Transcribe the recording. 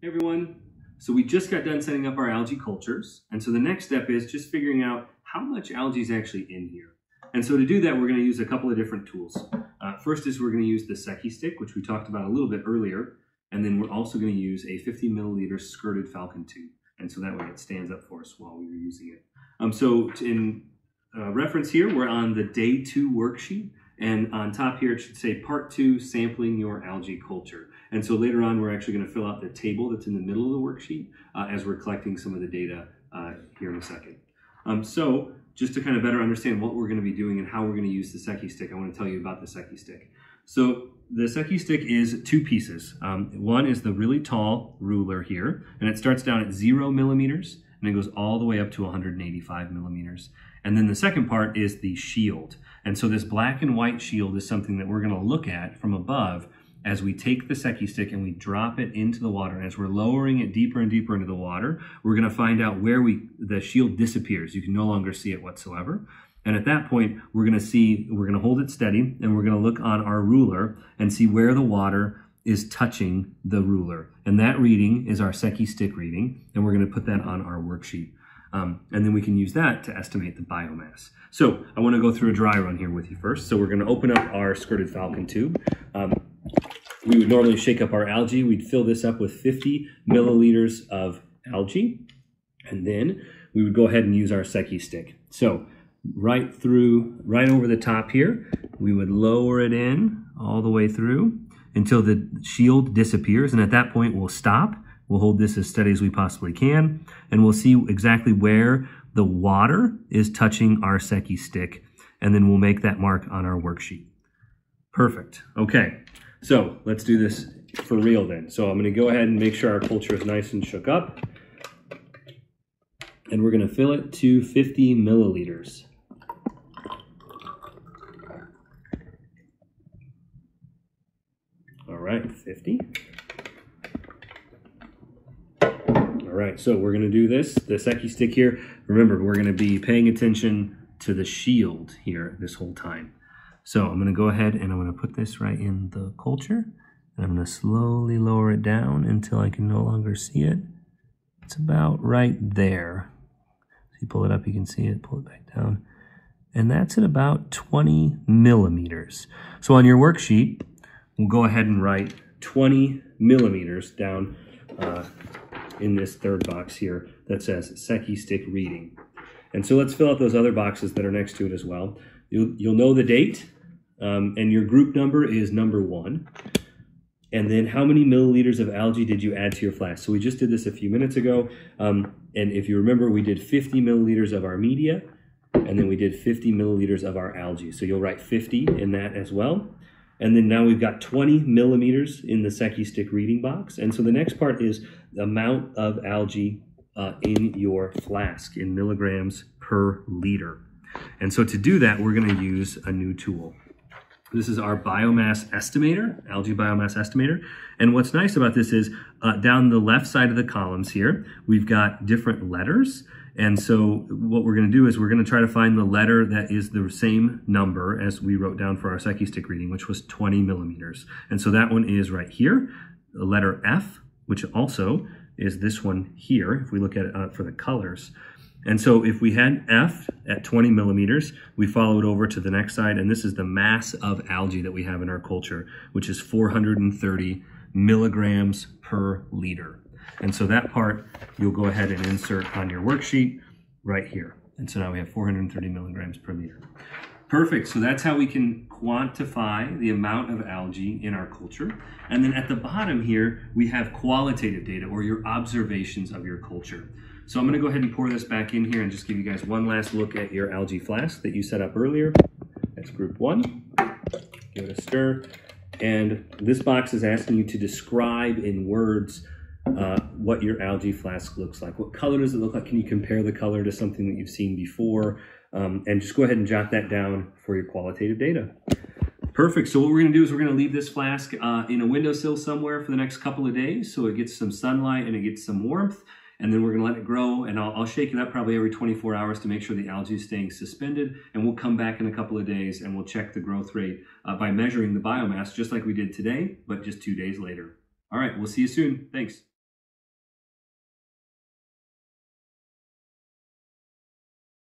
Hey everyone. So we just got done setting up our algae cultures. And so the next step is just figuring out how much algae is actually in here. And so to do that, we're going to use a couple of different tools. First is we're going to use the Skeki Stick, which we talked about a little bit earlier. And then we're also going to use a 50 milliliter skirted falcon tube. And so that way it stands up for us while we were using it. So in reference here, we're on the day 2 worksheet. And on top here, it should say part 2, sampling your algae culture. And so later on, we're actually going to fill out the table that's in the middle of the worksheet as we're collecting some of the data here in a second. So just to kind of better understand what we're going to be doing and how we're going to use the Skeki Stick, I want to tell you about the Skeki Stick. So the Skeki Stick is 2 pieces. One is the really tall ruler here, and it starts down at 0 millimeters, and it goes all the way up to 185 millimeters. And then the second part is the shield. And so this black and white shield is something that we're going to look at from above as we take the Skeki Stick and we drop it into the water. And as we're lowering it deeper and deeper into the water, we're going to find out where the shield disappears. You can no longer see it whatsoever. And at that point, we're going to hold it steady, and we're going to look on our ruler and see where the water is touching the ruler. And that reading is our Skeki Stick reading, and we're going to put that on our worksheet. And then we can use that to estimate the biomass. So I want to go through a dry run here with you first. So we're going to open up our skirted falcon tube. We would normally shake up our algae. We'd fill this up with 50 milliliters of algae. And then we would go ahead and use our Skeki Stick. So right over the top here, we would lower it in all the way through until the shield disappears. And at that point, we'll stop. We'll hold this as steady as we possibly can, and we'll see exactly where the water is touching our Skeki Stick, and then we'll make that mark on our worksheet. Perfect. Okay, so let's do this for real then. So I'm going to go ahead and make sure our culture is nice and shook up, and we're going to fill it to 50 milliliters. All right, 50. All right, so we're going to do this, the Skeki Stick here. Remember, we're going to be paying attention to the shield here this whole time. So I'm going to go ahead and I'm going to put this right in the culture. And I'm going to slowly lower it down until I can no longer see it. It's about right there. So you pull it up, you can see it, pull it back down. And that's at about 20 millimeters. So on your worksheet, we'll go ahead and write 20 millimeters down in this third box here that says Skeki Stick reading. And so let's fill out those other boxes that are next to it as well. You'll know the date, and your group number is number 1. And then how many milliliters of algae did you add to your flask? So we just did this a few minutes ago. And if you remember, we did 50 milliliters of our media, and then we did 50 milliliters of our algae. So you'll write 50 in that as well. And then now we've got 20 millimeters in the Skeki Stick reading box. And so the next part is the amount of algae in your flask in milligrams per liter. And so to do that, we're going to use a new tool. This is our Biomass Estimator, Algae Biomass Estimator. And what's nice about this is down the left side of the columns here, we've got different letters. And so what we're going to do is we're going to try to find the letter that is the same number as we wrote down for our Skeki Stick reading, which was 20 millimeters. And so that one is right here, the letter F, which also is this one here, if we look at it for the colors. And so if we had F at 20 millimeters, we follow it over to the next side, and this is the mass of algae that we have in our culture, which is 430 milligrams per liter. And so that part you'll go ahead and insert on your worksheet right here. And so now we have 430 milligrams per liter. Perfect, so that's how we can quantify the amount of algae in our culture. And then at the bottom here, we have qualitative data, or your observations of your culture. So I'm gonna go ahead and pour this back in here and just give you guys one last look at your algae flask that you set up earlier. That's group 1. Give it a stir. And this box is asking you to describe in words what your algae flask looks like. What color does it look like? Can you compare the color to something that you've seen before? And just go ahead and jot that down for your qualitative data. Perfect. So what we're going to do is we're going to leave this flask in a windowsill somewhere for the next couple of days so it gets some sunlight and it gets some warmth. And then we're going to let it grow, and I'll shake it up probably every 24 hours to make sure the algae is staying suspended. And we'll come back in a couple of days and we'll check the growth rate by measuring the biomass just like we did today, but just 2 days later. All right, we'll see you soon. Thanks.